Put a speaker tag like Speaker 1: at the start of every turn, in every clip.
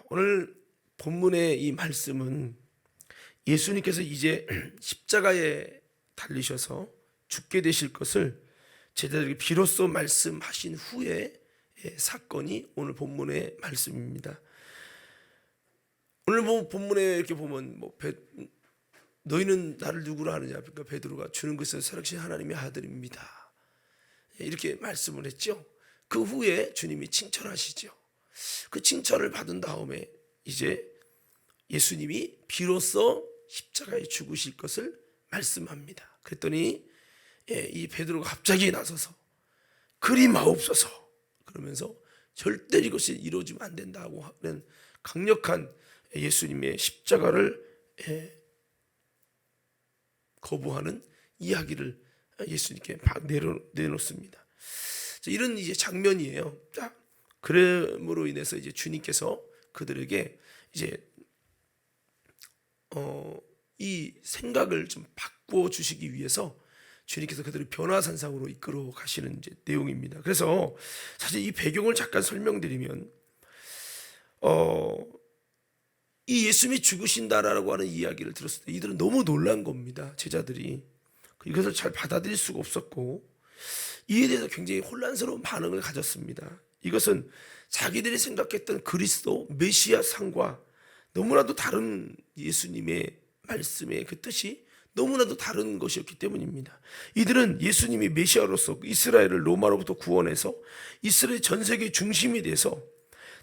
Speaker 1: 오늘 본문의 이 말씀은 예수님께서 이제 십자가에 달리셔서 죽게 되실 것을 제자들에게 비로소 말씀하신 후에 사건이 오늘 본문의 말씀입니다. 오늘 본문에 이렇게 보면 너희는 나를 누구로 하느냐? 그러니까 베드로가 주는 것은 살아계신 하나님의 아들입니다. 이렇게 말씀을 했죠. 그 후에 주님이 칭찬하시죠. 그 칭찬을 받은 다음에 이제 예수님이 비로소 십자가에 죽으실 것을 말씀합니다. 그랬더니 이 베드로가 갑자기 나서서 그리 마옵소서 그러면서 절대 이것이 이루어지면 안 된다고 하는 강력한 예수님의 십자가를 거부하는 이야기를 예수님께 막 내놓습니다. 이런 이제 장면이에요. 자, 그럼으로 인해서 이제 주님께서 그들에게 이제 이 생각을 좀 바꿔 주시기 위해서 주님께서 그들을 변화산상으로 이끌어 가시는 이제 내용입니다. 그래서 사실 이 배경을 잠깐 설명드리면 이 예수님이 죽으신다라고 하는 이야기를 들었을 때 이들은 너무 놀란 겁니다. 제자들이 이것을 잘 받아들일 수가 없었고 이에 대해서 굉장히 혼란스러운 반응을 가졌습니다. 이것은 자기들이 생각했던 그리스도 메시아 상과 너무나도 다른 예수님의 말씀의 그 뜻이 너무나도 다른 것이었기 때문입니다. 이들은 예수님이 메시아로서 이스라엘을 로마로부터 구원해서 이스라엘 전 세계 중심이 돼서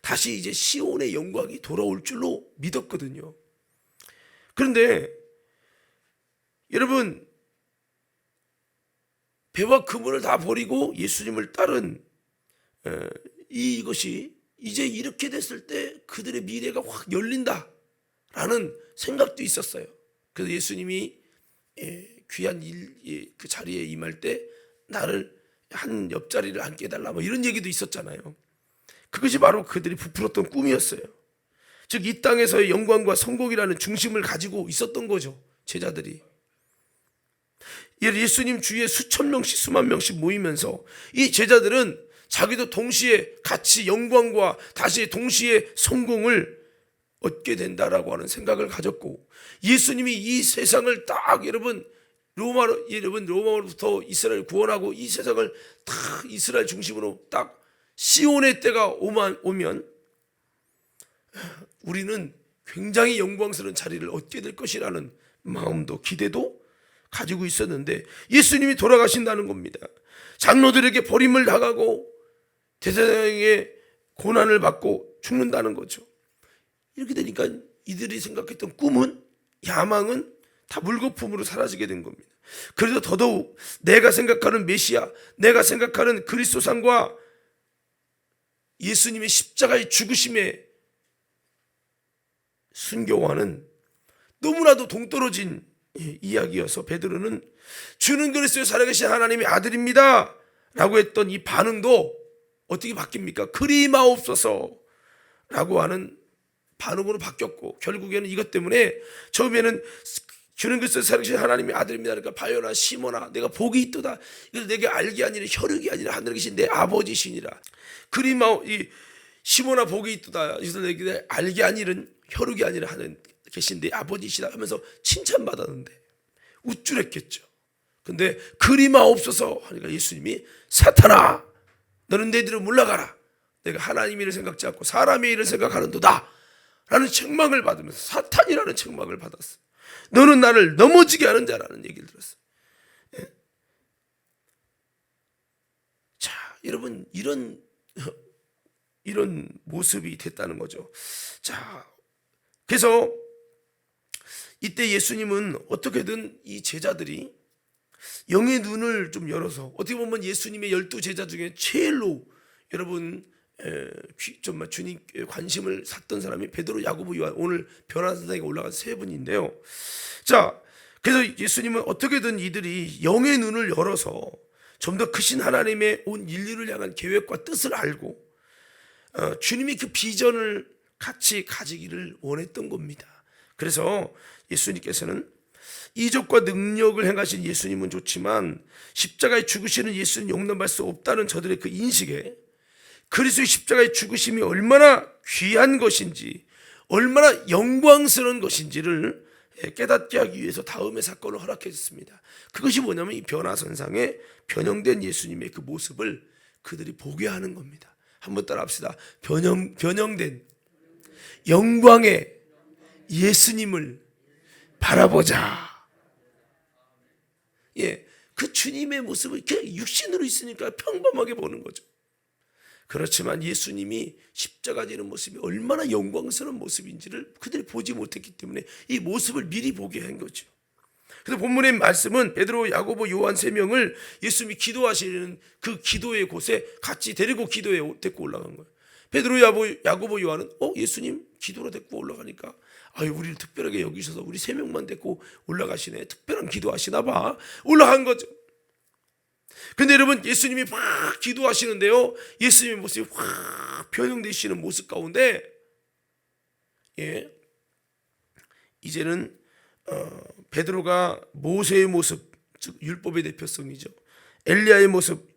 Speaker 1: 다시 이제 시온의 영광이 돌아올 줄로 믿었거든요. 그런데 여러분, 배와 그물을 다 버리고 예수님을 따른 이것이 이제 이렇게 됐을 때 그들의 미래가 확 열린다라는 생각도 있었어요. 그래서 예수님이 귀한 그 자리에 임할 때 나를 한 옆자리를 앉게 해달라 이런 얘기도 있었잖아요. 그것이 바로 그들이 부풀었던 꿈이었어요. 즉 이 땅에서의 영광과 성공이라는 중심을 가지고 있었던 거죠. 제자들이 예수님 주위에 수천 명씩 수만 명씩 모이면서 이 제자들은 자기도 동시에 같이 영광과 다시 동시에 성공을 얻게 된다라고 하는 생각을 가졌고 예수님이 이 세상을 딱 로마로부터 이스라엘 구원하고 이 세상을 다 이스라엘 중심으로 딱 시온의 때가 오면 우리는 굉장히 영광스러운 자리를 얻게 될 것이라는 마음도 기대도 가지고 있었는데 예수님이 돌아가신다는 겁니다. 장로들에게 버림을 당하고 대제사장에게 고난을 받고 죽는다는 거죠. 이렇게 되니까 이들이 생각했던 꿈은 야망은 다 물거품으로 사라지게 된 겁니다. 그래서 더더욱 내가 생각하는 메시아, 내가 생각하는 그리스도상과 예수님의 십자가의 죽으심의 순교와는 너무나도 동떨어진 이야기여서 베드로는 주는 그리스도의 살아계신 하나님의 아들입니다 라고 했던 이 반응도 어떻게 바뀝니까? 그리 마옵소서 라고 하는 반응으로 바뀌었고 결국에는 이것 때문에 처음에는 주는 그리스도의 살아계신 하나님의 아들입니다. 그러니까 바요나 시몬아 내가 복이 있도다. 이걸 내게 알게 아니라 혈육이 아니라 하늘에 계신 내 아버지시니라. 그리 시몬아 복이 있도다. 이것을 내게 알게 아니른 혈육이 아니라 하늘 계신 내 아버지시다 하면서 칭찬받았는데 우쭐했겠죠. 근데 그리 마옵소서 하니까 예수님이 사탄아 너는 내 뒤로 물러가라. 내가 하나님의 일을 생각지 않고 사람의 일을 생각하는도다 라는 책망을 받으면서 사탄이라는 책망을 받았어. 너는 나를 넘어지게 하는 자라는 얘기를 들었어. 자, 여러분 이런 모습이 됐다는 거죠. 자, 그래서 이때 예수님은 어떻게든 이 제자들이 영의 눈을 좀 열어서 어떻게 보면 예수님의 12제자 중에 제일로 여러분 정말 주님 관심을 샀던 사람이 베드로, 야고보, 요한 오늘 변화산상에 올라간 세 분인데요. 자, 그래서 예수님은 어떻게든 이들이 영의 눈을 열어서 좀 더 크신 하나님의 온 인류를 향한 계획과 뜻을 알고 주님이 그 비전을 같이 가지기를 원했던 겁니다. 그래서 예수님께서는 이적과 능력을 행하신 예수님은 좋지만 십자가에 죽으시는 예수는 용납할 수 없다는 저들의 그 인식에 그리스도의 십자가의 죽으심이 얼마나 귀한 것인지 얼마나 영광스러운 것인지를 깨닫게 하기 위해서 다음의 사건을 허락해 줬습니다. 그것이 뭐냐면 이 변화선상에 변형된 예수님의 그 모습을 그들이 보게 하는 겁니다. 한번 따라 합시다. 변형된 영광의 예수님을 바라보자. 예, 그 주님의 모습을 그냥 육신으로 있으니까 평범하게 보는 거죠. 그렇지만 예수님이 십자가 지는 모습이 얼마나 영광스러운 모습인지를 그들이 보지 못했기 때문에 이 모습을 미리 보게 한 거죠. 그래서 본문의 말씀은 베드로, 야고보, 요한 3명을 예수님이 기도하시는 그 기도의 곳에 같이 데리고 기도에 데리고 올라간 거예요. 베드로, 야고보, 요한은 예수님 기도로 데리고 올라가니까 우리를 특별하게 여기셔서 우리 3명만 데리고 올라가시네, 특별한 기도하시나 봐, 올라간 거죠. 근데 여러분, 예수님이 막 기도하시는데요, 예수님의 모습이 확 변형되시는 모습 가운데 이제는 베드로가 모세의 모습, 즉 율법의 대표성이죠, 엘리야의 모습,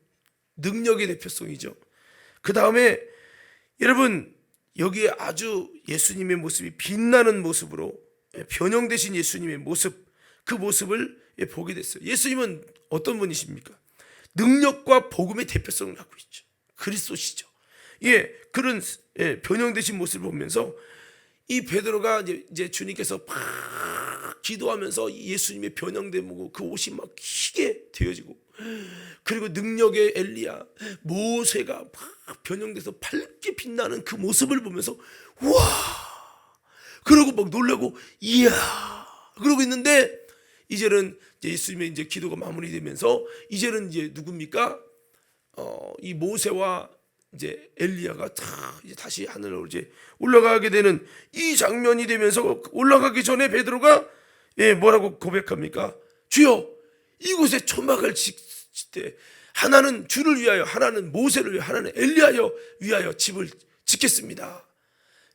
Speaker 1: 능력의 대표성이죠. 그 다음에 여러분, 여기에 아주 예수님의 모습이 빛나는 모습으로 변형되신 예수님의 모습, 그 모습을 보게 됐어요. 예수님은 어떤 분이십니까? 능력과 복음의 대표성을 갖고 있죠. 그리스도시죠. 그런 변형되신 모습을 보면서 이 베드로가 이제 주님께서 막 기도하면서 예수님의 변형된 그 옷이 막 희게 되어지고, 그리고 능력의 엘리야, 모세가 막 변형돼서 밝게 빛나는 그 모습을 보면서 와, 그러고 막 놀라고 이야, 그러고 있는데 이제는 예수님의 이제 기도가 마무리되면서 이제는 이제 누굽니까? 이 모세와 이제 엘리야가 이제 다시 하늘로 이제 올라가게 되는 이 장면이 되면서, 올라가기 전에 베드로가 뭐라고 고백합니까? 주여, 이곳에 초막을 짓되 하나는 주를 위하여, 하나는 모세를 위하여, 하나는 엘리야여 위하여 집을 짓겠습니다.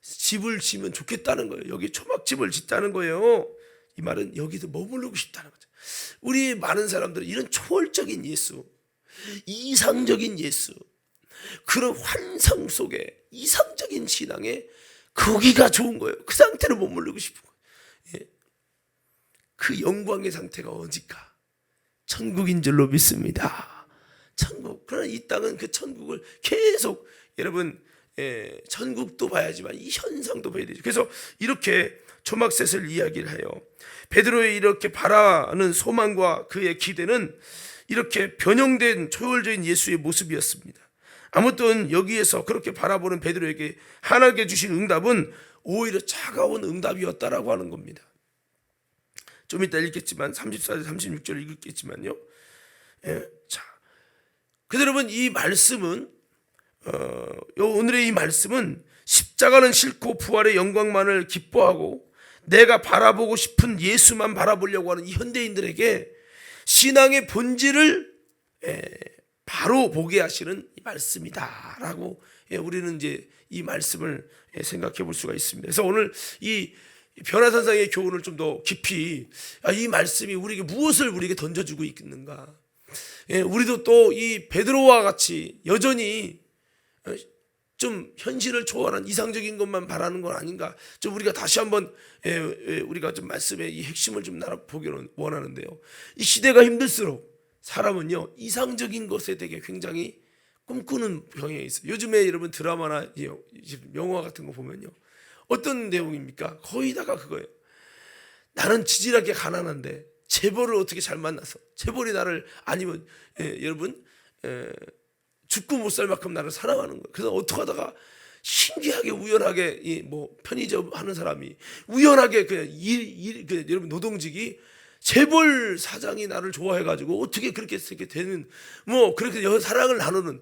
Speaker 1: 집을 지면 좋겠다는 거예요. 여기 초막집을 짓다는 거예요. 이 말은 여기서 머무르고 싶다는 거죠. 우리 많은 사람들은 이런 초월적인 예수, 이상적인 예수, 그런 환상 속에 이상적인 신앙에 거기가 좋은 거예요. 그 상태로 머무르고 싶은 거예요. 그 영광의 상태가 어디까? 천국인 줄로 믿습니다. 천국. 그러나 이 땅은 그 천국을 계속 여러분, 천국도 봐야지만 이 현상도 봐야 되죠. 그래서 이렇게 초막셋을 이야기를 해요. 베드로의 이렇게 바라는 소망과 그의 기대는 이렇게 변형된 초월적인 예수의 모습이었습니다. 아무튼 여기에서 그렇게 바라보는 베드로에게 하나님께 주신 응답은 오히려 차가운 응답이었다라고 하는 겁니다. 좀 이따 읽겠지만 34절 36절 읽겠지만요. 자, 그래서 여러분, 이 말씀은 오늘의 이 말씀은 십자가는 싫고 부활의 영광만을 기뻐하고 내가 바라보고 싶은 예수만 바라보려고 하는 이 현대인들에게 신앙의 본질을 바로 보게 하시는 이 말씀이다라고 우리는 이제 이 말씀을 생각해 볼 수가 있습니다. 그래서 오늘 이 변화선상의 교훈을 좀 더 깊이, 이 말씀이 우리에게 무엇을 우리에게 던져주고 있는가, 우리도 또 이 베드로와 같이 여전히 좀 현실을 초월한 이상적인 것만 바라는 건 아닌가, 좀 우리가 다시 한번 우리가 좀 말씀의 이 핵심을 좀 보기를 원하는데요. 이 시대가 힘들수록 사람은요, 이상적인 것에 되게 굉장히 꿈꾸는 경향이 있어요. 요즘에 여러분 드라마나 영화 같은 거 보면요, 어떤 내용입니까? 거의 다가 그거예요. 나는 지질하게 가난한데 재벌을 어떻게 잘 만나서 재벌이 나를, 아니면 여러분 죽고 못 살 만큼 나를 사랑하는 거예요. 그래서 어떻게 하다가 신기하게 우연하게 편의점 하는 사람이 우연하게 그냥 여러분 노동직이 재벌 사장이 나를 좋아해가지고 어떻게 그렇게 되는, 그렇게 사랑을 나누는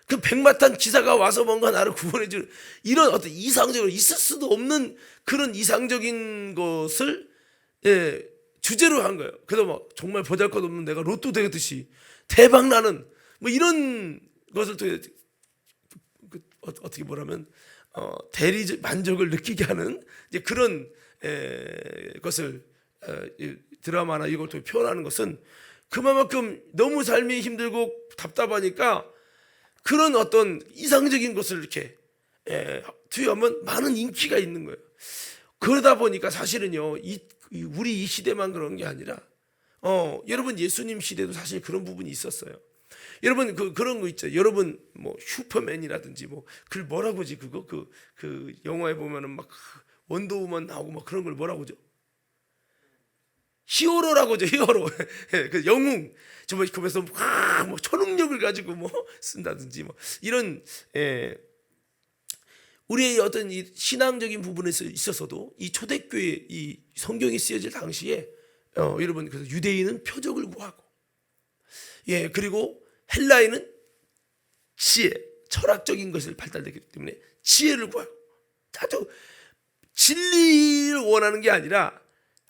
Speaker 1: 그 백마탄 기사가 와서 뭔가 나를 구원해주는 이런 어떤 이상적으로 있을 수도 없는 그런 이상적인 것을 주제로 한 거예요. 그래서 정말 보잘것없는 내가 로또 되듯이 대박 나는 이런 것을 또 어떻게 보라면 대리 만족을 느끼게 하는 이제 그런 것을 드라마나 이걸 또 표현하는 것은 그만큼 너무 삶이 힘들고 답답하니까 그런 어떤 이상적인 것을 이렇게 투여하면 많은 인기가 있는 거예요. 그러다 보니까 사실은요, 우리 이 시대만 그런 게 아니라, 여러분 예수님 시대도 사실 그런 부분이 있었어요. 여러분 그런 거 있죠. 여러분 뭐 슈퍼맨이라든지 뭐 그 뭐라고 하지 그거 그 영화에 보면은 막 원더우먼 나오고 막 그런 걸 뭐라고 하죠? 히어로라고 하죠. 히어로. 그 영웅. 정말 그래서 뭐 초능력을 가지고 뭐 쓴다든지 뭐 이런 우리의 어떤 이 신앙적인 부분에 있어서도 이 초대교회 이 성경이 쓰여질 당시에 여러분 그래서 유대인은 표적을 구하고 그리고 헬라인은 지혜, 철학적인 것을 발달되기 때문에 지혜를 구하고 아주 진리를 원하는 게 아니라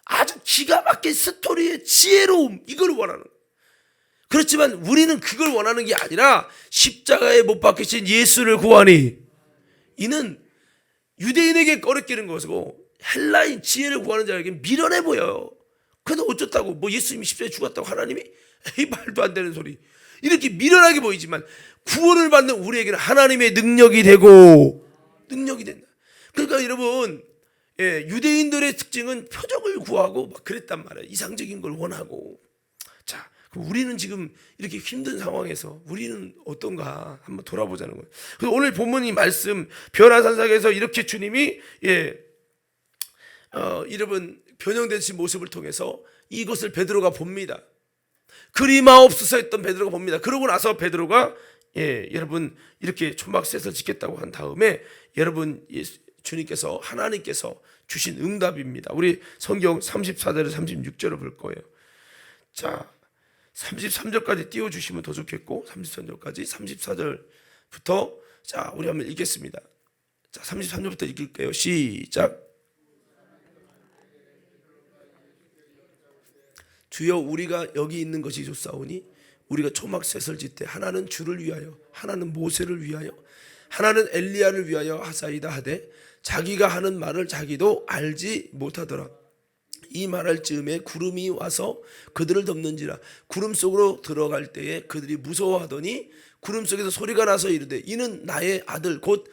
Speaker 1: 아주 기가 막힌 스토리의 지혜로움 이걸 원하는 거예요. 그렇지만 우리는 그걸 원하는 게 아니라 십자가에 못 박히신 예수를 구하니 이는 유대인에게 꺼리끼는 것이고 헬라인 지혜를 구하는 자에게 미련해 보여요. 그래도 어쩌다고 뭐 예수님이 십자가에 죽었다고 하나님이 에이 말도 안 되는 소리 이렇게 미련하게 보이지만 구원을 받는 우리에게는 하나님의 능력이 되고 능력이 된다. 그러니까 여러분 유대인들의 특징은 표적을 구하고 막 그랬단 말이에요. 이상적인 걸 원하고. 자, 그럼 우리는 지금 이렇게 힘든 상황에서 우리는 어떤가 한번 돌아보자는 거예요. 그래서 오늘 본문이 말씀 변화산상에서 이렇게 주님이 여러분 변형되신 모습을 통해서 이것을 베드로가 봅니다. 그리마옵소서 했던 베드로가 봅니다. 그러고 나서 베드로가 여러분 이렇게 초막셋을 짓겠다고 한 다음에 여러분 주님께서 하나님께서 주신 응답입니다. 우리 성경 34절에서 36절을 볼 거예요. 자, 33절까지 띄워주시면 더 좋겠고 33절까지 34절부터 자 우리 한번 읽겠습니다. 자 33절부터 읽을게요. 시작. 주여 우리가 여기 있는 것이 좋사오니 우리가 초막셋을 짓되 하나는 주를 위하여 하나는 모세를 위하여 하나는 엘리야를 위하여 하사이다 하되 자기가 하는 말을 자기도 알지 못하더라. 이 말할 즈음에 구름이 와서 그들을 덮는지라. 구름 속으로 들어갈 때에 그들이 무서워하더니 구름 속에서 소리가 나서 이르되 이는 나의 아들 곧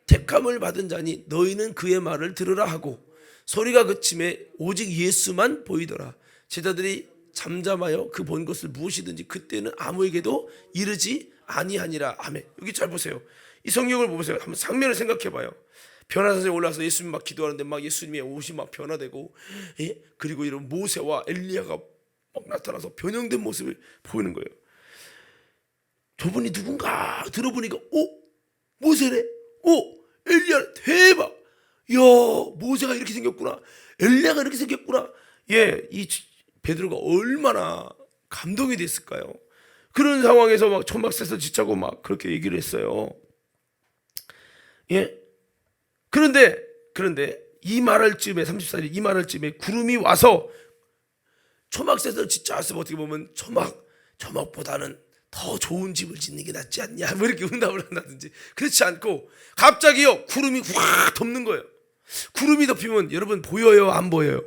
Speaker 1: 택함을 받은 자니 너희는 그의 말을 들으라 하고 소리가 그침에 오직 예수만 보이더라. 제자들이 잠잠하여 그 본 것을 무엇이든지 그때는 아무에게도 이르지 아니하니라. 아멘. 여기 잘 보세요. 이 성경을 보세요. 한번 상면을 생각해 봐요. 변화산에 올라서 예수님 막 기도하는데 막 예수님의 옷이 막 변화되고 그리고 이런 모세와 엘리야가 막 나타나서 변형된 모습을 보이는 거예요. 저분이 누군가 들어보니까 모세네? 엘리야 대박! 이야 모세가 이렇게 생겼구나. 엘리야가 이렇게 생겼구나. 이 베드로가 얼마나 감동이 됐을까요? 그런 상황에서 막 초막셋을 지차고 막 그렇게 얘기를 했어요. 그런데 이 말할 쯤에 34절 이 말할 쯤에 구름이 와서 초막셋을 짓자 했으면 어떻게 보면 초막보다는 더 좋은 집을 짓는 게 낫지 않냐 뭐 이렇게 응답을 한다든지 그렇지 않고 갑자기요 구름이 확 덮는 거예요. 구름이 덮이면 여러분 보여요 안 보여요?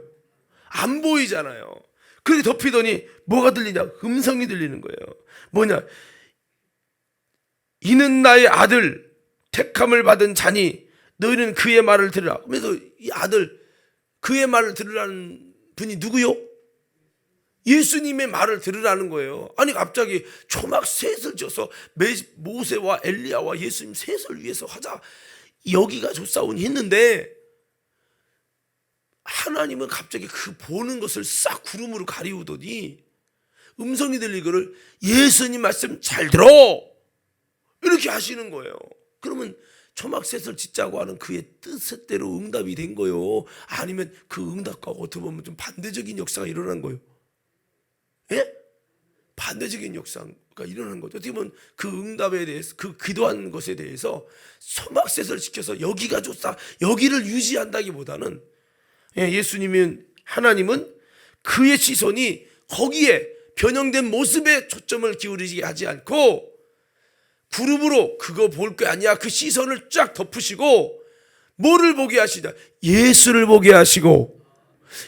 Speaker 1: 안 보이잖아요. 그렇게 덮이더니 뭐가 들리냐? 음성이 들리는 거예요. 뭐냐? 이는 나의 아들 택함을 받은 자니 너희는 그의 말을 들으라. 그래서 이 아들 그의 말을 들으라는 분이 누구요? 예수님의 말을 들으라는 거예요. 아니 갑자기 초막 셋을 져서 모세와 엘리야와 예수님 셋을 위해서 하자 여기가 좋사오니 했는데 하나님은 갑자기 그 보는 것을 싹 구름으로 가리우더니 음성이 들리기를 예수님 말씀 잘 들어 이렇게 하시는 거예요. 그러면 초막셋을 짓자고 하는 그의 뜻대로 응답이 된 거예요? 아니면 그 응답과 어떻게 보면 좀 반대적인 역사가 일어난 거예요? 반대적인 역사가 일어난 거죠. 어떻게 보면 그 응답에 대해서 그 기도한 것에 대해서 초막셋을 지켜서 여기가 좋다 여기를 유지한다기보다는 예수님은 하나님은 그의 시선이 거기에 변형된 모습에 초점을 기울이게 하지 않고 구름으로 그거 볼 게 아니야. 그 시선을 쫙 덮으시고 뭐를 보게 하시냐? 예수를 보게 하시고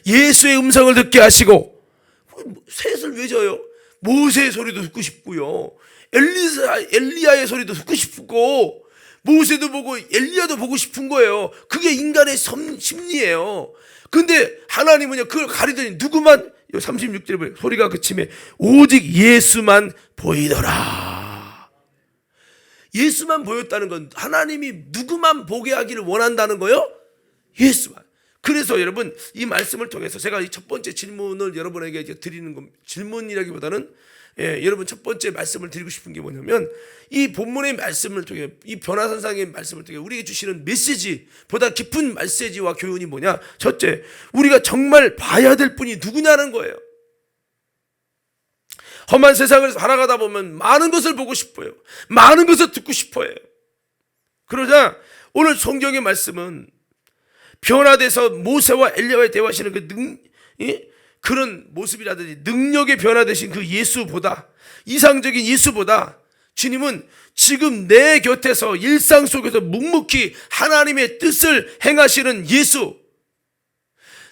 Speaker 1: 예수의 음성을 듣게 하시고 셋을 왜 져요? 모세의 소리도 듣고 싶고요. 엘리야의 소리도 듣고 싶고 모세도 보고 엘리야도 보고 싶은 거예요. 그게 인간의 심리예요. 근데 하나님은요, 그걸 가리더니 누구만, 36절에 보면 소리가 그치매 오직 예수만 보이더라. 예수만 보였다는 건 하나님이 누구만 보게 하기를 원한다는 거요? 예수만. 그래서 여러분, 이 말씀을 통해서 제가 이 첫 번째 질문을 여러분에게 드리는 겁니다. 질문이라기보다는 여러분 첫 번째 말씀을 드리고 싶은 게 뭐냐면, 이 본문의 말씀을 통해, 이 변화산상의 말씀을 통해 우리에게 주시는 메시지, 보다 깊은 메시지와 교훈이 뭐냐? 첫째, 우리가 정말 봐야 될 분이 누구냐는 거예요. 험한 세상을 살아가다 보면 많은 것을 보고 싶어요. 많은 것을 듣고 싶어요. 그러자 오늘 성경의 말씀은 변화돼서 모세와 엘리야와 대화하시는 그런 모습이라든지 능력의 변화되신 그 예수보다, 이상적인 예수보다 주님은 지금 내 곁에서 일상 속에서 묵묵히 하나님의 뜻을 행하시는 예수,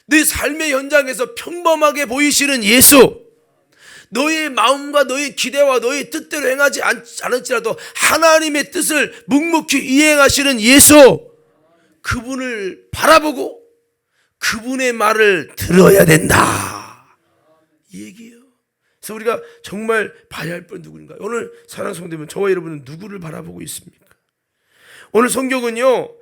Speaker 1: 내 삶의 현장에서 평범하게 보이시는 예수, 너의 마음과 너의 기대와 너의 뜻대로 행하지 않을지라도 하나님의 뜻을 묵묵히 이행하시는 예수, 그분을 바라보고 그분의 말을 들어야 된다, 이 얘기예요. 그래서 우리가 정말 봐야 할 분 누구인가? 오늘 사랑하는 성도님은, 저와 여러분은 누구를 바라보고 있습니까? 오늘 성경은요,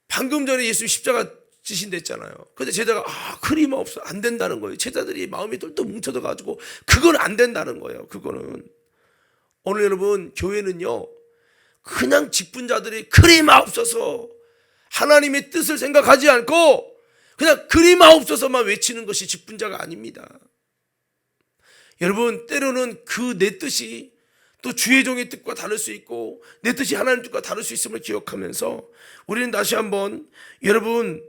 Speaker 1: 방금 전에 예수 십자가 지신댔잖아요. 근데 제자가 그림 없어, 안 된다는 거예요. 제자들이 마음이 똘똘 뭉쳐져 가지고 그건 안 된다는 거예요. 그거는. 오늘 여러분, 교회는요, 그냥 직분자들이 그림하옵소서, 하나님의 뜻을 생각하지 않고 그냥 그림하옵소서만 외치는 것이 직분자가 아닙니다. 여러분, 때로는 그 내 뜻이 또 주의 종의 뜻과 다를 수 있고 내 뜻이 하나님 뜻과 다를 수 있음을 기억하면서 우리는 다시 한번 여러분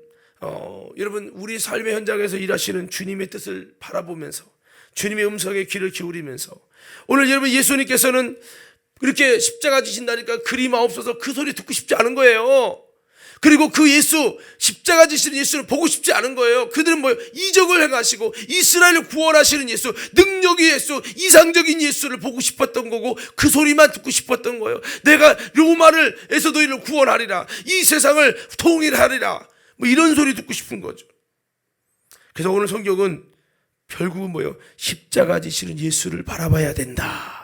Speaker 1: 우리 삶의 현장에서 일하시는 주님의 뜻을 바라보면서 주님의 음성에 귀를 기울이면서, 오늘 여러분 예수님께서는 그렇게 십자가 지신다니까 그림하옵소서 그 소리 듣고 싶지 않은 거예요. 그리고 그 예수, 십자가 지시는 예수를 보고 싶지 않은 거예요. 그들은 뭐예요? 이적을 행하시고 이스라엘을 구원하시는 예수, 능력의 예수, 이상적인 예수를 보고 싶었던 거고 그 소리만 듣고 싶었던 거예요. 내가 로마에서 너희를 구원하리라, 이 세상을 통일하리라, 뭐 이런 소리 듣고 싶은 거죠. 그래서 오늘 성경은 결국은 뭐예요? 십자가 지시는 예수를 바라봐야 된다.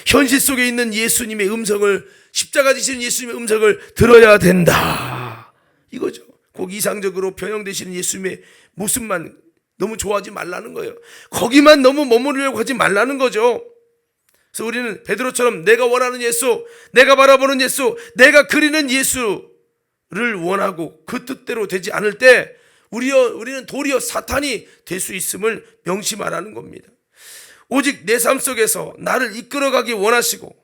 Speaker 1: 현실 속에 있는 예수님의 음성을, 십자가 지시는 예수님의 음성을 들어야 된다, 이거죠. 꼭 이상적으로 변형되시는 예수님의 모습만 너무 좋아하지 말라는 거예요. 거기만 너무 머무르려고 하지 말라는 거죠. 그래서 우리는 베드로처럼 내가 원하는 예수, 내가 바라보는 예수, 내가 그리는 예수를 원하고 그 뜻대로 되지 않을 때 우리는 도리어 사탄이 될 수 있음을 명심하라는 겁니다. 오직 내 삶 속에서 나를 이끌어가기 원하시고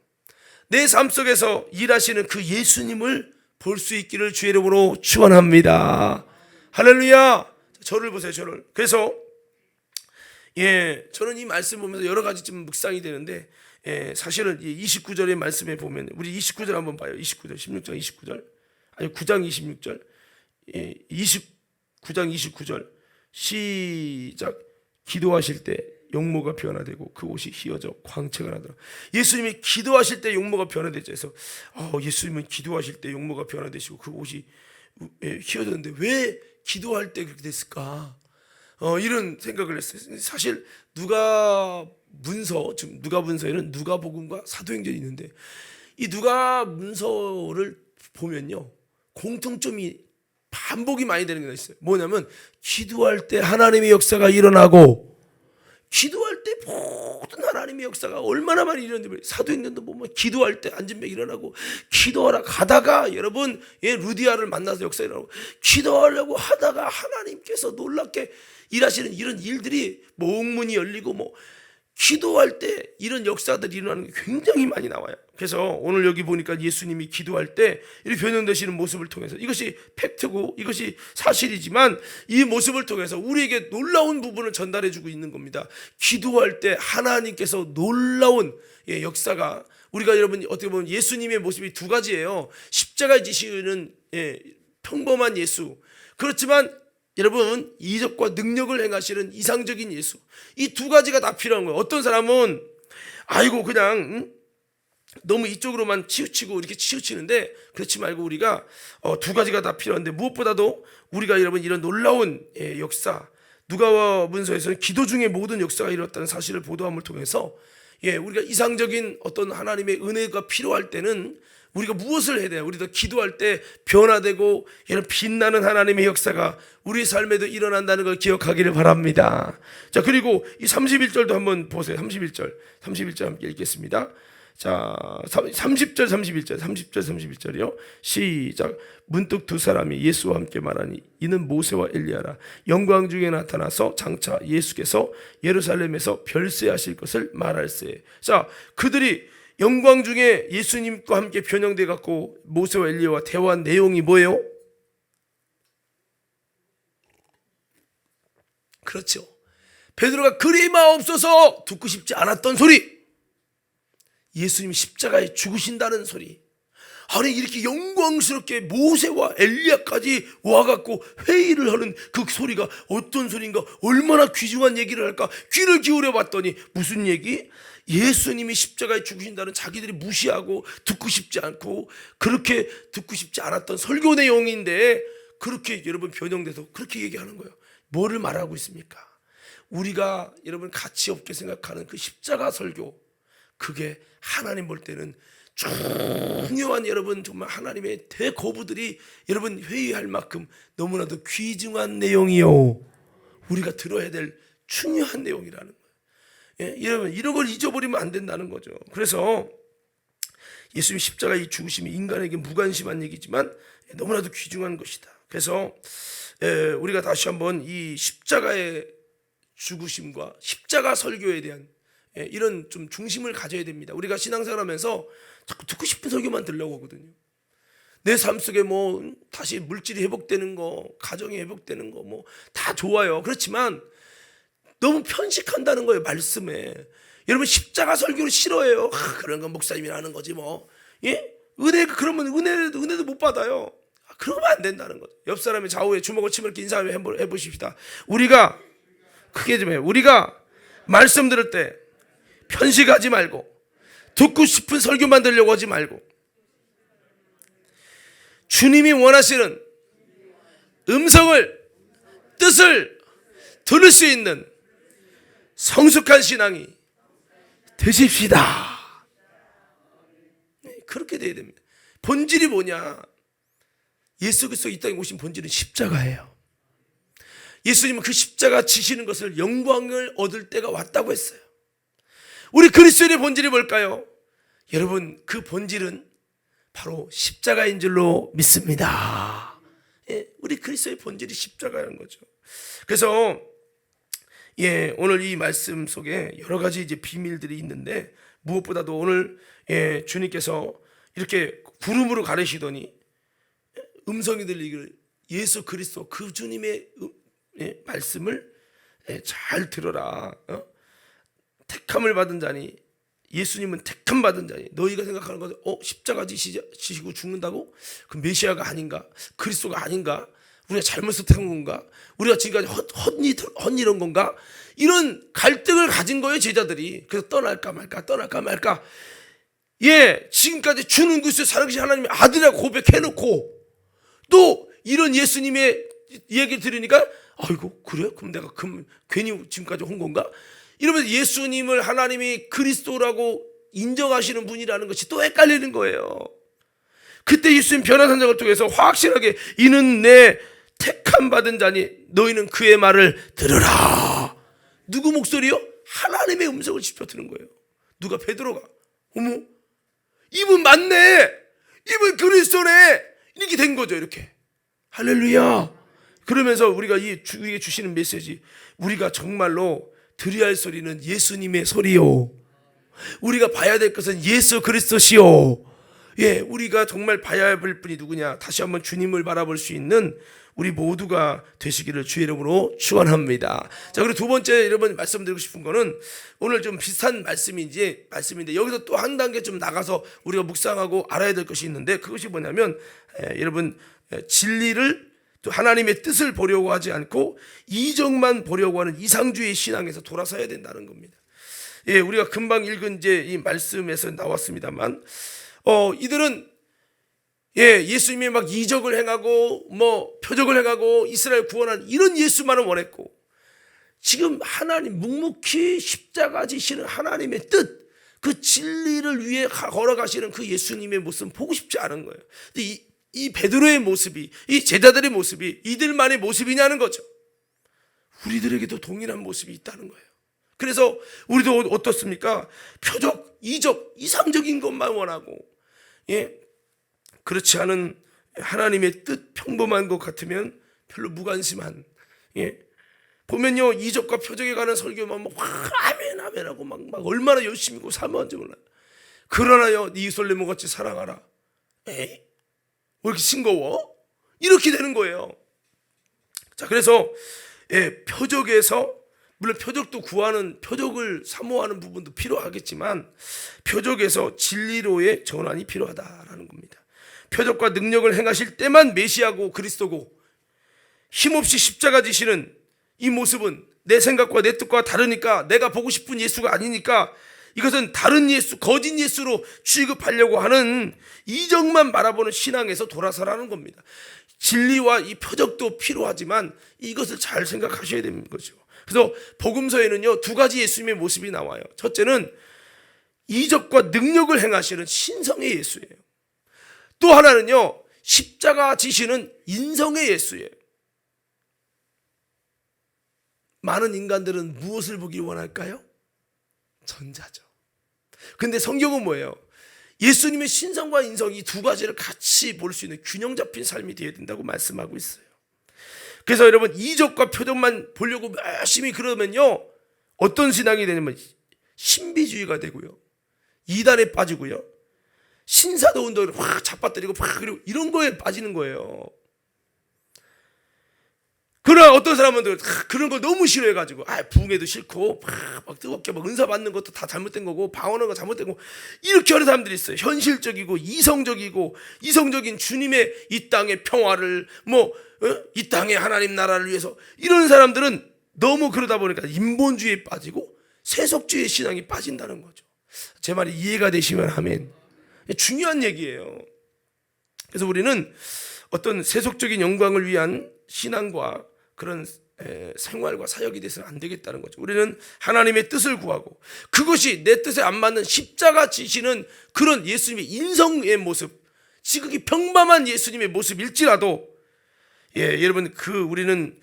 Speaker 1: 내 삶 속에서 일하시는 그 예수님을 볼 수 있기를 주의 이름으로 축원합니다. 할렐루야. 저를 보세요, 저를. 그래서 저는 이 말씀 보면서 여러 가지 좀 묵상이 되는데, 사실은 29절의 말씀에 보면, 우리 29절 한번 봐요. 29절, 16장 29절, 아니 9장 26절, 29장 29절 시작. 기도하실 때 용모가 변화되고 그 옷이 휘어져 광채가 나더라. 예수님이 기도하실 때 용모가 변화되죠. 그래서 예수님은 기도하실 때 용모가 변화되시고 그 옷이 휘어졌는데 왜 기도할 때 그렇게 됐을까? 이런 생각을 했어요. 사실 지금 누가문서에는 누가복음과 사도행전이 있는데, 이 누가문서를 보면요, 공통점이 반복이 많이 되는 게 있어요. 뭐냐면 기도할 때 하나님의 역사가 일어나고, 기도할 때 모든 하나님의 역사가 얼마나 많이 일어나는지, 사도행전도 보면 기도할 때 앉은병 일어나고, 기도하라 가다가 여러분 루디아를 만나서 역사 일어나고, 기도하려고 하다가 하나님께서 놀랍게 일하시는 이런 일들이, 옥문이 열리고 기도할 때 이런 역사들이 일어나는 게 굉장히 많이 나와요. 그래서 오늘 여기 보니까 예수님이 기도할 때 이렇게 변형되시는 모습을 통해서, 이것이 팩트고 이것이 사실이지만 이 모습을 통해서 우리에게 놀라운 부분을 전달해 주고 있는 겁니다. 기도할 때 하나님께서 놀라운 역사가, 우리가 여러분 어떻게 보면 예수님의 모습이 두 가지예요. 십자가 지시는 평범한 예수, 그렇지만 여러분 이적과 능력을 행하시는 이상적인 예수, 이 두 가지가 다 필요한 거예요. 어떤 사람은 그냥 너무 이쪽으로만 치우치고 이렇게 치우치는데 그렇지 말고 우리가 두 가지가 다 필요한데, 무엇보다도 우리가 여러분 이런 놀라운 역사, 누가문서에서는 기도 중에 모든 역사가 이뤘다는 사실을 보도함을 통해서 우리가 이상적인 어떤 하나님의 은혜가 필요할 때는 우리가 무엇을 해야 돼요? 우리도 기도할 때 변화되고 이런 빛나는 하나님의 역사가 우리 삶에도 일어난다는 걸 기억하기를 바랍니다. 자, 그리고 이 31절도 한번 보세요. 31절 함께 읽겠습니다. 자, 30절 31절이요. 시작. 문득 두 사람이 예수와 함께 말하니 이는 모세와 엘리야라. 영광 중에 나타나서 장차 예수께서 예루살렘에서 별세하실 것을 말할세. 자, 그들이 영광 중에 예수님과 함께 변형돼 갖고 모세와 엘리야와 대화한 내용이 뭐예요? 그렇죠. 베드로가 그리 마옵소서 듣고 싶지 않았던 소리, 예수님이 십자가에 죽으신다는 소리. 아니, 이렇게 영광스럽게 모세와 엘리야까지 와갖고 회의를 하는 그 소리가 어떤 소리인가, 얼마나 귀중한 얘기를 할까 귀를 기울여 봤더니 무슨 얘기? 예수님이 십자가에 죽으신다는 자기들이 무시하고 듣고 싶지 않고 그렇게 듣고 싶지 않았던 설교 내용인데 그렇게 여러분 변형돼서 그렇게 얘기하는 거예요. 뭐를 말하고 있습니까? 우리가 여러분 가치 없게 생각하는 그 십자가 설교, 그게 하나님 볼 때는 중요한, 여러분 정말 하나님의 대거부들이 여러분 회의할 만큼 너무나도 귀중한 내용이요, 우리가 들어야 될 중요한 내용이라는 거예요. 여러분 이런 걸 잊어버리면 안 된다는 거죠. 그래서 예수님 십자가의 죽으심이 인간에게 무관심한 얘기지만 너무나도 귀중한 것이다. 그래서 우리가 다시 한번 이 십자가의 죽으심과 십자가 설교에 대한 이런 좀 중심을 가져야 됩니다. 우리가 신앙생활하면서 자꾸 듣고 싶은 설교만 들려고 하거든요. 내 삶 속에 뭐 다시 물질이 회복되는 거, 가정이 회복되는 거 뭐 다 좋아요. 그렇지만 너무 편식한다는 거예요, 말씀에. 여러분 십자가 설교를 싫어해요. 그런 건 목사님이 하는 거지 뭐. 그러면 은혜도 못 받아요. 그러면 안 된다는 거죠. 옆 사람의 좌우에 주먹을 치면 이렇게 인사 해보십시다. 우리가 크게 좀 해요. 우리가 말씀 들을 때 편식하지 말고 듣고 싶은 설교만 들으려고 하지 말고 주님이 원하시는 음성을, 뜻을 들을 수 있는 성숙한 신앙이 되십시다. 그렇게 돼야 됩니다. 본질이 뭐냐? 예수 그리스도 이 땅에 오신 본질은 십자가예요. 예수님은 그 십자가 지시는 것을 영광을 얻을 때가 왔다고 했어요. 우리 그리스도인의 본질이 뭘까요? 여러분 그 본질은 바로 십자가인 줄로 믿습니다. 우리 그리스도의 본질이 십자가라는 거죠. 그래서 오늘 이 말씀 속에 여러 가지 이제 비밀들이 있는데, 무엇보다도 오늘 주님께서 이렇게 구름으로 가르시더니 음성이 들리기를 예수 그리스도 그 주님의 말씀을 잘 들어라. 택함을 받은 자니, 예수님은 택함 받은 자니, 너희가 생각하는 것은 십자가 지시고 죽는다고? 그 메시아가 아닌가? 그리스도가 아닌가? 우리가 잘못 선택한 건가? 우리가 지금까지 헛일한 건가? 이런 갈등을 가진 거예요, 제자들이. 그래서 떠날까 말까. 지금까지 주는 그리스도 살아계신 하나님의 아들이라고 고백해놓고 또 이런 예수님의 얘기를 들으니까 아이고 그래? 그럼 내가 괜히 지금까지 온 건가? 이러면서 예수님을 하나님이 그리스도라고 인정하시는 분이라는 것이 또 헷갈리는 거예요. 그때 예수님 변화산적을 통해서 확실하게 이는 내 택함 받은 자니 너희는 그의 말을 들으라. 누구 목소리요? 하나님의 음성을 짚어 들은 거예요. 누가? 베드로가. 어머, 이분 맞네, 이분 그리스도네, 이렇게 된 거죠. 이렇게 할렐루야. 그러면서 우리가 우리에게 주시는 메시지, 우리가 정말로 들어야 할 소리는 예수님의 소리요, 우리가 봐야 될 것은 예수 그리스도시요. 우리가 정말 봐야 할 분이 누구냐? 다시 한번 주님을 바라볼 수 있는 우리 모두가 되시기를 주의 이름으로 축원합니다. 자, 그리고 두 번째 여러분 말씀드리고 싶은 거는 오늘 좀 비슷한 말씀인데 여기서 또 한 단계 좀 나가서 우리가 묵상하고 알아야 될 것이 있는데, 그것이 뭐냐면 여러분 진리를, 또 하나님의 뜻을 보려고 하지 않고 이정만 보려고 하는 이상주의 신앙에서 돌아서야 된다는 겁니다. 우리가 금방 읽은 이제 이 말씀에서 나왔습니다만, 이들은 예수님이 막 이적을 행하고 뭐 표적을 행하고 이스라엘 구원하는 이런 예수만을 원했고, 지금 하나님 묵묵히 십자가 지시는 하나님의 뜻, 그 진리를 위해 걸어가시는 그 예수님의 모습은 보고 싶지 않은 거예요. 근데 이 베드로의 모습이, 이 제자들의 모습이 이들만의 모습이냐는 거죠. 우리들에게도 동일한 모습이 있다는 거예요. 그래서 우리도 어떻습니까? 표적, 이적, 이상적인 것만 원하고, 그렇지 않은 하나님의 뜻, 평범한 것 같으면 별로 무관심한, 보면요, 이적과 표적에 관한 설교만 막 아멘 아멘 하고 막 얼마나 열심히고 사모한지 몰라요. 그러나요, 네 이솔레몬 같이 사랑하라. 왜 이렇게 싱거워? 이렇게 되는 거예요. 자, 그래서 표적에서, 물론 표적도 구하는, 표적을 사모하는 부분도 필요하겠지만 표적에서 진리로의 전환이 필요하다라는 겁니다. 표적과 능력을 행하실 때만 메시아고 그리스도고, 힘없이 십자가 지시는 이 모습은 내 생각과 내 뜻과 다르니까, 내가 보고 싶은 예수가 아니니까 이것은 다른 예수, 거짓 예수로 취급하려고 하는 이적만 바라보는 신앙에서 돌아서라는 겁니다. 진리와 이 표적도 필요하지만 이것을 잘 생각하셔야 되는 거죠. 그래서 복음서에는요, 두 가지 예수님의 모습이 나와요. 첫째는 이적과 능력을 행하시는 신성의 예수예요. 또 하나는요, 십자가 지시는 인성의 예수예요. 많은 인간들은 무엇을 보길 원할까요? 전자죠. 근데 성경은 뭐예요? 예수님의 신성과 인성, 이 두 가지를 같이 볼 수 있는 균형 잡힌 삶이 되어야 된다고 말씀하고 있어요. 그래서 여러분, 이적과 표적만 보려고 열심히 그러면요, 어떤 신앙이 되냐면 신비주의가 되고요, 이단에 빠지고요, 신사도 운동을 확 잡아뜨리고 그리고 이런 거에 빠지는 거예요. 그러나 어떤 사람은 그런 걸 너무 싫어해가지고, 부흥회도 싫고 막 뜨겁게 막 은사 받는 것도 다 잘못된 거고, 방언하는 거 잘못된 거고, 이렇게 하는 사람들이 있어요. 현실적이고 이성적인 주님의 이 땅의 평화를, 이 땅의 하나님 나라를 위해서, 이런 사람들은 너무 그러다 보니까 인본주의에 빠지고 세속주의 신앙이 빠진다는 거죠. 제 말이 이해가 되시면 아멘. 중요한 얘기예요. 그래서 우리는 어떤 세속적인 영광을 위한 신앙과 그런 생활과 사역이 돼서는 안 되겠다는 거죠. 우리는 하나님의 뜻을 구하고, 그것이 내 뜻에 안 맞는 십자가 지시는 그런 예수님의 인성의 모습, 지극히 평범한 예수님의 모습일지라도, 여러분, 우리는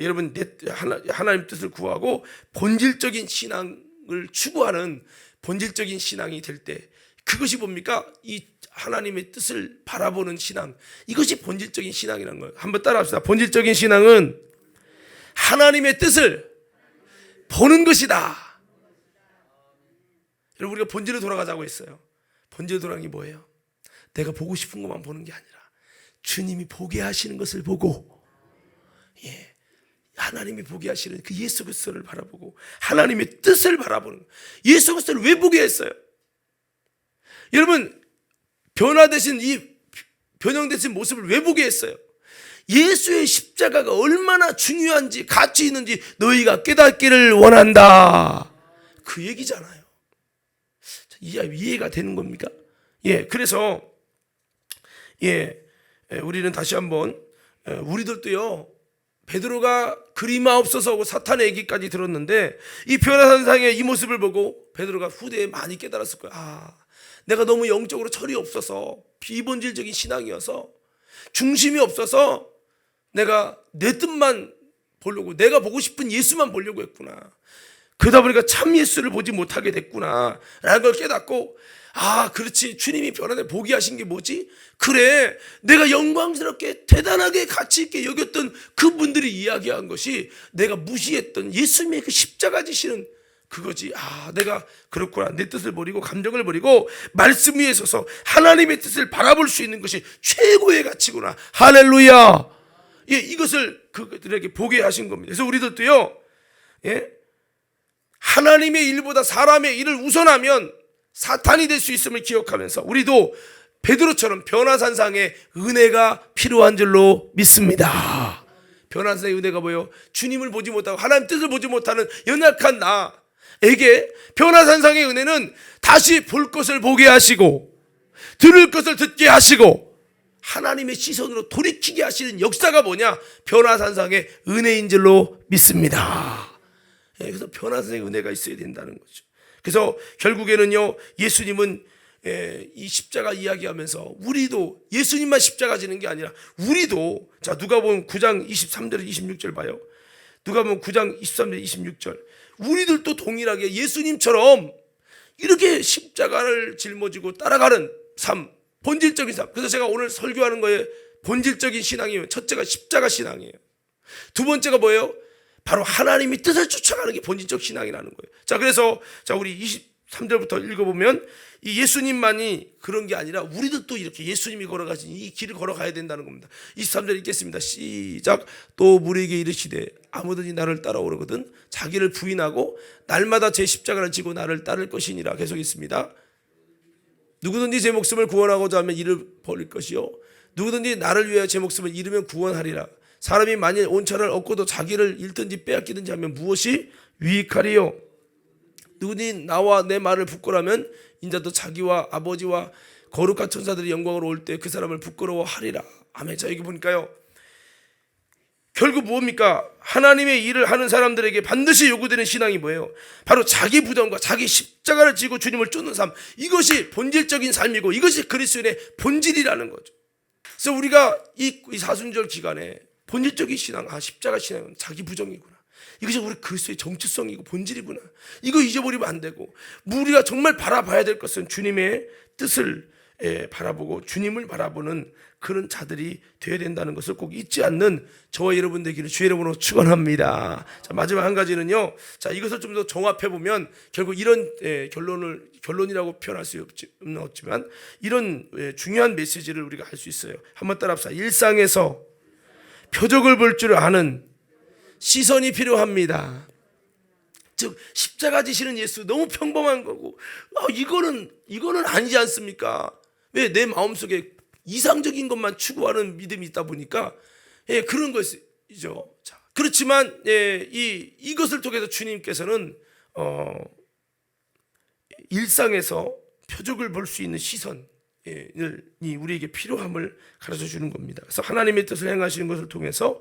Speaker 1: 여러분, 하나님 뜻을 구하고 본질적인 신앙을 추구하는 본질적인 신앙이 될 때, 그것이 뭡니까? 이 하나님의 뜻을 바라보는 신앙, 이것이 본질적인 신앙이라는 거예요. 한번 따라합시다. 본질적인 신앙은 하나님의 뜻을 보는 것이다. 여러분, 우리가 본질로 돌아가자고 했어요. 본질로 돌아가는 게 뭐예요? 내가 보고 싶은 것만 보는 게 아니라 주님이 보게 하시는 것을 보고, 하나님이 보게 하시는 그 예수 그리스도를 바라보고 하나님의 뜻을 바라보는 거예요. 예수 그리스도를 왜 보게 했어요? 여러분, 변형되신 모습을 왜 보게 했어요? 예수의 십자가가 얼마나 중요한지, 가치 있는지 너희가 깨닫기를 원한다, 그 얘기잖아요. 이해가 되는 겁니까? 그래서 우리는 다시 한번, 우리들도요, 베드로가 그리마옵소서 하고 사탄의 얘기까지 들었는데, 이 변화산상의 이 모습을 보고 베드로가 후대에 많이 깨달았을 거야. 내가 너무 영적으로 철이 없어서, 비본질적인 신앙이어서, 중심이 없어서 내가 내 뜻만 보려고, 내가 보고 싶은 예수만 보려고 했구나. 그러다 보니까 참 예수를 보지 못하게 됐구나 라는 걸 깨닫고, 그렇지, 주님이 변화를 보게 하신 게 뭐지? 그래, 내가 영광스럽게 대단하게 가치 있게 여겼던 그분들이 이야기한 것이 내가 무시했던 예수님의 그 십자가 지시는 그거지. 내가 그렇구나. 내 뜻을 버리고 감정을 버리고 말씀 위에 서서 하나님의 뜻을 바라볼 수 있는 것이 최고의 가치구나. 할렐루야. 이것을 그들에게 보게 하신 겁니다. 그래서 우리들도요, 하나님의 일보다 사람의 일을 우선하면 사탄이 될 수 있음을 기억하면서, 우리도 베드로처럼 변화산상의 은혜가 필요한 줄로 믿습니다. 변화산상의 은혜가 뭐예요? 주님을 보지 못하고 하나님 뜻을 보지 못하는 연약한 나, 에게 변화산상의 은혜는 다시 볼 것을 보게 하시고 들을 것을 듣게 하시고 하나님의 시선으로 돌이키게 하시는 역사가 뭐냐? 변화산상의 은혜인 줄로 믿습니다. 그래서 변화산상의 은혜가 있어야 된다는 거죠. 그래서 결국에는요, 예수님은 이 십자가 이야기하면서 우리도 예수님만 십자가 지는 게 아니라 우리도, 자, 누가복음 9장 23절 26절 봐요. 누가복음 9장 23절 26절, 우리들도 동일하게 예수님처럼 이렇게 십자가를 짊어지고 따라가는 삶, 본질적인 삶. 그래서 제가 오늘 설교하는 거에 본질적인 신앙이에요. 첫째가 십자가 신앙이에요. 두 번째가 뭐예요? 바로 하나님이 뜻을 쫓아가는 게 본질적 신앙이라는 거예요. 자, 그래서 자, 우리 23절부터 읽어보면 이 예수님만이 그런 게 아니라 우리도 또 이렇게 예수님이 걸어가신 이 길을 걸어가야 된다는 겁니다. 23절 읽겠습니다. 시작. 또 무리에게 이르시되 아무든지 나를 따라오려거든 자기를 부인하고 날마다 제 십자가를 지고 나를 따를 것이니라. 계속 있습니다. 누구든지 제 목숨을 구원하고자 하면 이를 버릴 것이요 누구든지 나를 위하여 제 목숨을 잃으면 구원하리라. 사람이 만일 온 천하를 얻고도 자기를 잃든지 빼앗기든지 하면 무엇이 유익하리요? 누구든지 나와 내 말을 부끄러하면 인자도 자기와 아버지와 거룩한 천사들이 영광으로 올 때 그 사람을 부끄러워하리라. 아멘. 자, 여기 보니까요, 결국 무엇입니까? 하나님의 일을 하는 사람들에게 반드시 요구되는 신앙이 뭐예요? 바로 자기 부정과 자기 십자가를 지고 주님을 쫓는 삶. 이것이 본질적인 삶이고 이것이 그리스도인의 본질이라는 거죠. 그래서 우리가 이 사순절 기간에 본질적인 신앙, 십자가 신앙은 자기 부정이구나. 이것이 우리 그리스도의 정체성이고 본질이구나. 이거 잊어버리면 안 되고, 우리가 정말 바라봐야 될 것은 주님의 뜻을 바라보고 주님을 바라보는 그런 자들이 되어야 된다는 것을 꼭 잊지 않는 저와 여러분 되기를 주의 이름으로 축원합니다. 자, 마지막 한 가지는요, 자, 이것을 좀 더 종합해 보면 결국 이런 결론이라고 표현할 수 없지만 이런 중요한 메시지를 우리가 할 수 있어요. 한번 따라합시다. 일상에서 표적을 볼 줄 아는 시선이 필요합니다. 즉 십자가 지시는 예수 너무 평범한 거고, 이거는 아니지 않습니까? 왜? 내 마음속에 이상적인 것만 추구하는 믿음이 있다 보니까 그런 것이죠. 자, 그렇지만 이것을 통해서 주님께서는 일상에서 표적을 볼 수 있는 시선이 우리에게 필요함을 가르쳐 주는 겁니다. 그래서 하나님의 뜻을 행하시는 것을 통해서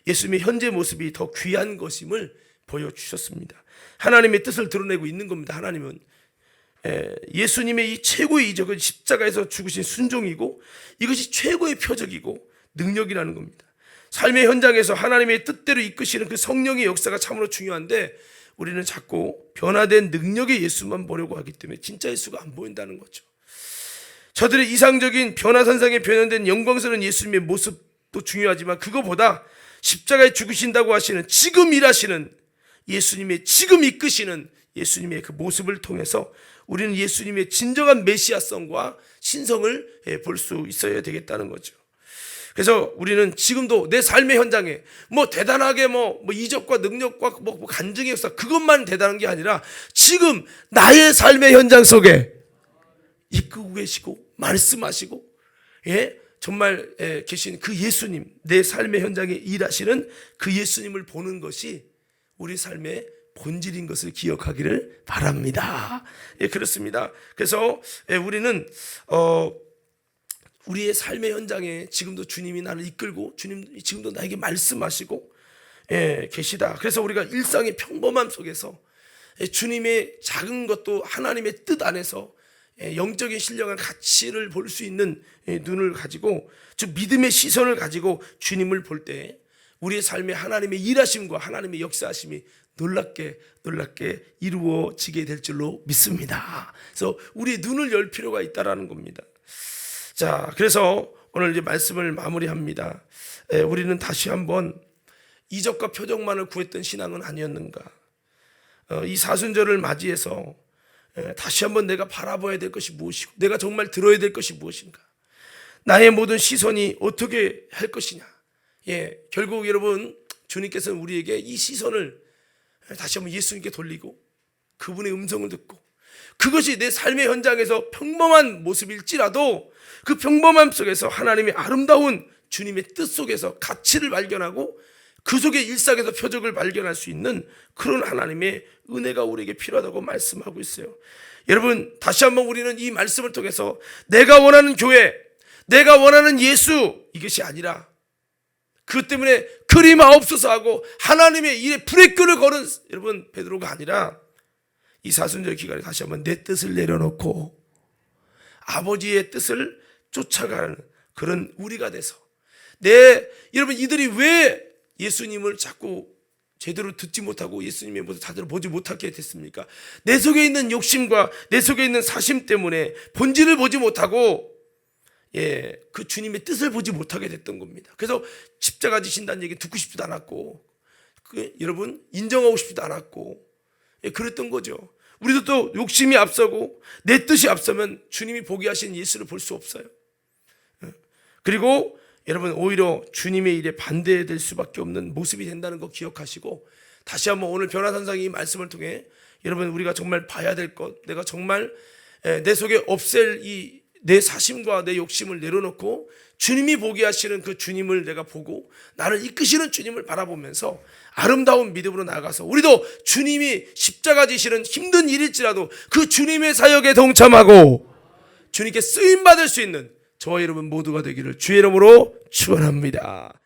Speaker 1: 예수님의 현재 모습이 더 귀한 것임을 보여주셨습니다. 하나님의 뜻을 드러내고 있는 겁니다. 하나님은 예수님의 이 최고의 이적은 십자가에서 죽으신 순종이고 이것이 최고의 표적이고 능력이라는 겁니다. 삶의 현장에서 하나님의 뜻대로 이끄시는 그 성령의 역사가 참으로 중요한데 우리는 자꾸 변화된 능력의 예수만 보려고 하기 때문에 진짜 예수가 안 보인다는 거죠. 저들의 이상적인 변화산상에 변현된 영광스러운 예수님의 모습도 중요하지만 그거보다 십자가에 죽으신다고 하시는 지금 일하시는 예수님의 지금 이끄시는 예수님의 그 모습을 통해서 우리는 예수님의 진정한 메시아성과 신성을 볼 수 있어야 되겠다는 거죠. 그래서 우리는 지금도 내 삶의 현장에 대단하게 이적과 능력과 간증의 역사 그것만 대단한 게 아니라 지금 나의 삶의 현장 속에 이끌고 계시고 말씀하시고 정말 계신 그 예수님, 내 삶의 현장에 일하시는 그 예수님을 보는 것이 우리 삶의 본질인 것을 기억하기를 바랍니다. 그렇습니다. 그래서 우리는 우리의 삶의 현장에 지금도 주님이 나를 이끌고 주님 지금도 나에게 말씀하시고 계시다. 그래서 우리가 일상의 평범함 속에서 주님의 작은 것도 하나님의 뜻 안에서 영적인 신령한 가치를 볼 수 있는 눈을 가지고, 즉 믿음의 시선을 가지고 주님을 볼 때 우리의 삶에 하나님의 일하심과 하나님의 역사하심이 놀랍게 이루어지게 될 줄로 믿습니다. 그래서 우리의 눈을 열 필요가 있다라는 겁니다. 자, 그래서 오늘 이제 말씀을 마무리합니다. 우리는 다시 한번 이적과 표적만을 구했던 신앙은 아니었는가? 이 사순절을 맞이해서 다시 한번 내가 바라봐야 될 것이 무엇이고 내가 정말 들어야 될 것이 무엇인가? 나의 모든 시선이 어떻게 할 것이냐? 결국 여러분 주님께서는 우리에게 이 시선을 다시 한번 예수님께 돌리고 그분의 음성을 듣고 그것이 내 삶의 현장에서 평범한 모습일지라도 그 평범함 속에서 하나님의 아름다운 주님의 뜻 속에서 가치를 발견하고 그 속에 일상에서 표적을 발견할 수 있는 그런 하나님의 은혜가 우리에게 필요하다고 말씀하고 있어요. 여러분, 다시 한번 우리는 이 말씀을 통해서 내가 원하는 교회, 내가 원하는 예수, 이것이 아니라 그것 때문에 그리마옵소서 하고 하나님의 일에 불의 끈을 거는 여러분 베드로가 아니라 이 사순절 기간에 다시 한번 내 뜻을 내려놓고 아버지의 뜻을 쫓아가는 그런 우리가 돼서 여러분 이들이 왜 예수님을 자꾸 제대로 듣지 못하고 예수님의 모습을 제대로 보지 못하게 됐습니까? 내 속에 있는 욕심과 내 속에 있는 사심 때문에 본질을 보지 못하고 그 주님의 뜻을 보지 못하게 됐던 겁니다. 그래서 십자가 지신다는 얘기 듣고 싶지도 않았고 여러분 인정하고 싶지도 않았고 그랬던 거죠. 우리도 또 욕심이 앞서고 내 뜻이 앞서면 주님이 보게 하신 예수를 볼 수 없어요. 그리고 여러분 오히려 주님의 일에 반대될 수밖에 없는 모습이 된다는 거 기억하시고 다시 한번 오늘 변화산상의 이 말씀을 통해 여러분 우리가 정말 봐야 될 것, 내가 정말 내 속에 없앨 이 내 사심과 내 욕심을 내려놓고 주님이 보게 하시는 그 주님을 내가 보고 나를 이끄시는 주님을 바라보면서 아름다운 믿음으로 나아가서 우리도 주님이 십자가 지시는 힘든 일일지라도 그 주님의 사역에 동참하고 주님께 쓰임받을 수 있는 저와 여러분 모두가 되기를 주의 이름으로 축원합니다.